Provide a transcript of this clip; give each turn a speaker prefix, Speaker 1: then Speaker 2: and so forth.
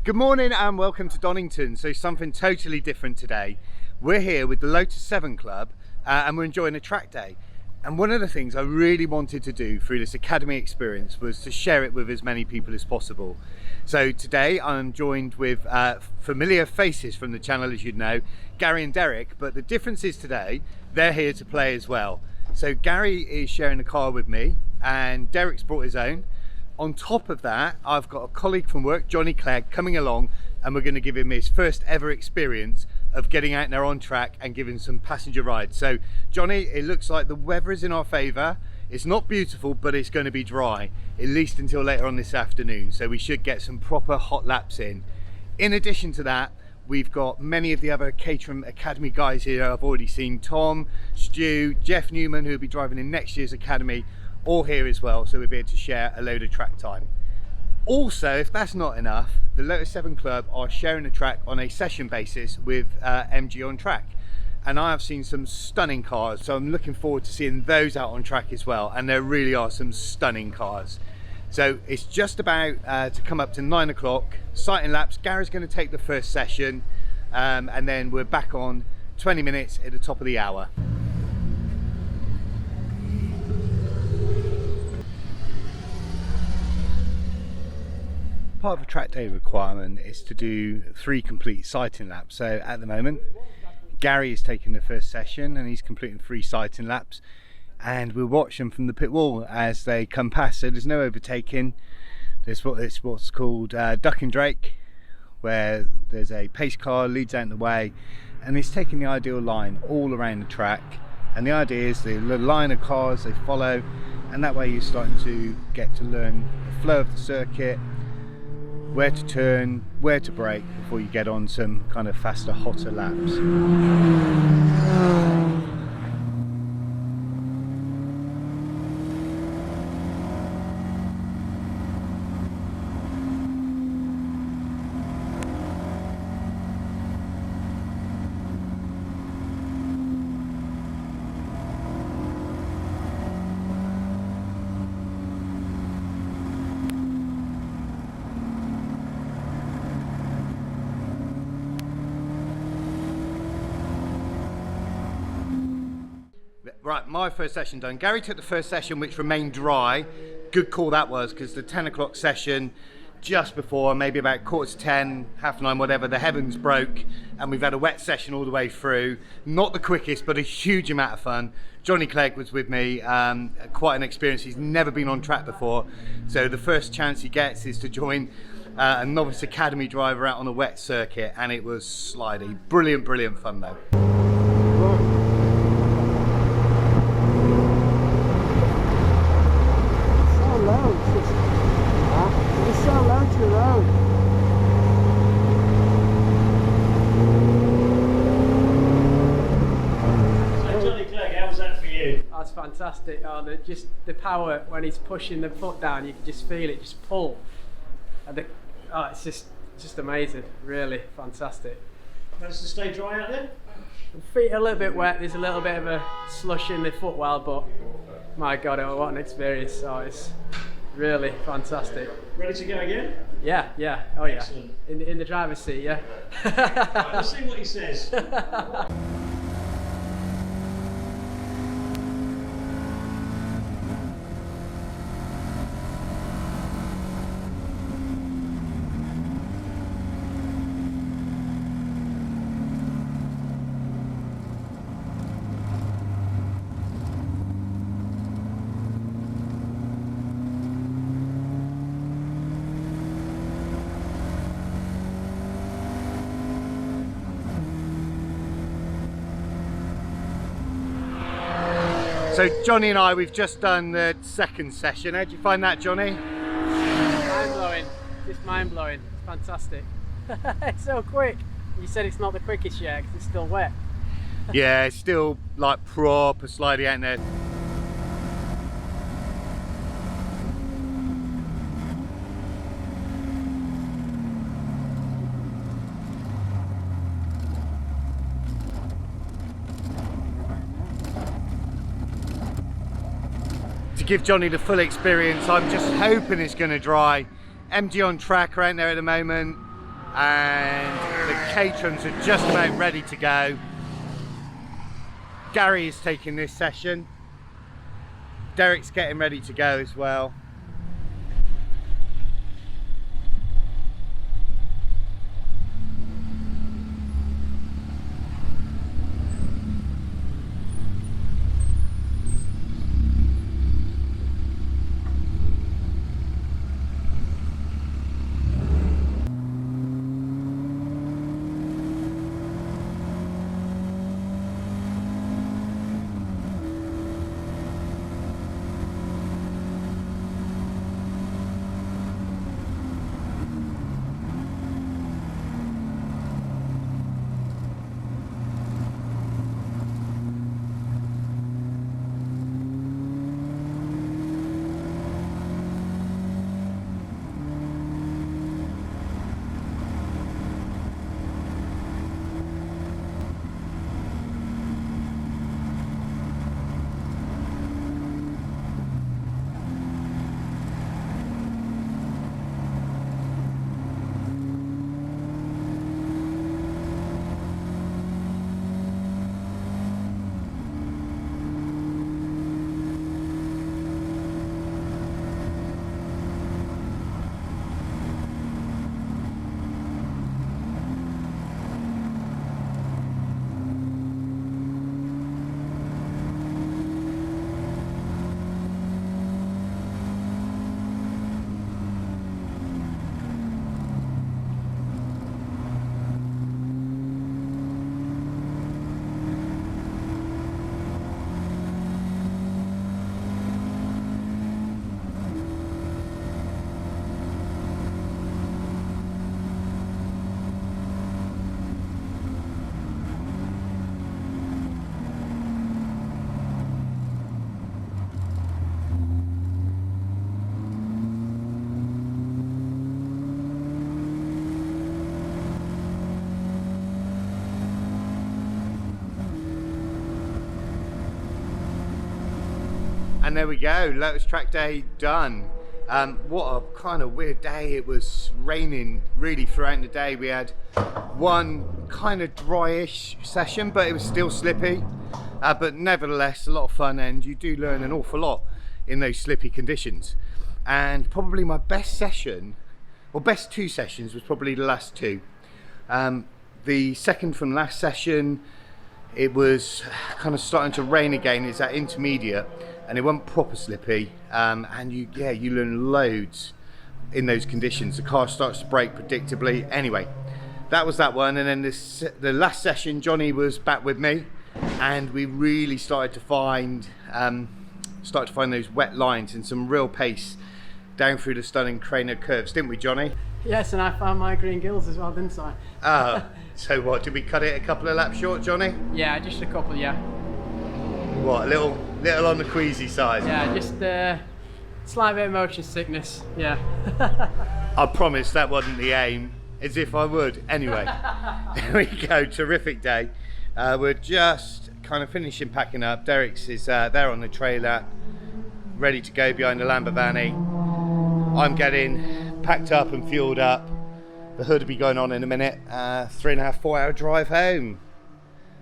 Speaker 1: Good morning and welcome to Donington. So something totally different today. We're here with the Lotus 7 Club and we're enjoying a track day. And one of the things I really wanted to do through this academy experience was to share it with as many people as possible. So today I'm joined with familiar faces from the channel, as you'd know, Garry and Derek, but the difference is today they're here to play as well. So Garry is sharing a car with me and Derek's brought his own. On top of that, I've got a colleague from work, Jonny Clegg, coming along, and we're going to give him his first ever experience of getting out there on track and giving some passenger rides. So Jonny, it looks like the weather is in our favour. It's not beautiful, but it's going to be dry, at least until later on this afternoon. So we should get some proper hot laps in. In addition to that, we've got many of the other Caterham Academy guys here. I've already seen Tom, Stu, Jeff Newman, who will be driving in next year's Academy, all here as well, so we'll be able to share a load of track time. Also, if that's not enough, the Lotus 7 Club are sharing a track on a session basis with MG on track, and I have seen some stunning cars, so I'm looking forward to seeing those out on track as well, and there really are some stunning cars. So it's just about to come up to 9 o'clock, sighting laps. Gary's going to take the first session and then we're back on 20 minutes at the top of the hour. Part of a track day requirement is to do 3 complete sighting laps. So at the moment, Garry is taking the first session and he's completing 3 sighting laps, and we'll watch them from the pit wall as they come past. So there's no overtaking. There's what's called duck and drake, where there's a pace car leads out in the way and it's taking the ideal line all around the track, and the idea is the line of cars they follow, and that way you're starting to get to learn the flow of the circuit, where to turn, where to brake before you get on some kind of faster, hotter laps. Right, my first session done. Garry took the first session, which remained dry. Good call that was, because the 10 o'clock session just before, maybe about 8:45, 9:30, whatever, the heavens broke and we've had a wet session all the way through. Not the quickest, but a huge amount of fun. Jonny Clegg was with me, quite an experience. He's never been on track before, so the first chance he gets is to join a novice academy driver out on a wet circuit, and it was slidey. Brilliant, brilliant fun though.
Speaker 2: That's fantastic. Oh, just the power when he's pushing the foot down, you can just feel it just pull. And it's just amazing. Really fantastic.
Speaker 3: Managed to stay dry out there?
Speaker 2: The feet are a little bit wet. There's a little bit of a slush in the footwell, but my God, what an experience! Oh, it's really fantastic.
Speaker 3: Ready to go again?
Speaker 2: Yeah. Oh yeah.
Speaker 3: Excellent.
Speaker 2: In the driver's seat, yeah.
Speaker 3: Right, let's see what he says.
Speaker 1: So Jonny and I, we've just done the second session. How did you find that, Jonny?
Speaker 2: Mind-blowing, just mind-blowing. It's fantastic. It's so quick. You said it's not the quickest yet because it's still wet.
Speaker 1: Yeah, it's still like proper slidey out there. To give Jonny the full experience, I'm just hoping it's going to dry. MG on track right there at the moment. and the Caterhams are just about ready to go. Garry is taking this session. Derek's getting ready to go as well. And there we go, Lotus track day done. What a kind of weird day. It was raining really throughout the day. We had one kind of dryish session, but it was still slippy. But nevertheless, a lot of fun, and you do learn an awful lot in those slippy conditions. And probably my best session, or best two sessions, was probably the last two. The second from last session, it was kind of starting to rain again. It's that intermediate, and it wasn't proper slippy, and you learn loads in those conditions. The car starts to brake predictably. Anyway, that was that one. And then the last session, Jonny was back with me, and we really started to find those wet lines and some real pace down through the stunning Craner curves, didn't we, Jonny?
Speaker 2: Yes, and I found my green gills as well, didn't I?
Speaker 1: So what, did we cut it a couple of laps short, Jonny?
Speaker 2: Yeah, just a couple, yeah.
Speaker 1: What, a little on the queasy side?
Speaker 2: Yeah, just slight bit of motion sickness, yeah.
Speaker 1: I promise that wasn't the aim, as if I would. Anyway, there we go, terrific day. We're just kind of finishing packing up. Derek's is there on the trailer, ready to go behind the Lamborghini. I'm getting packed up and fueled up. The hood will be going on in a minute. 3.5, 4 hour drive home.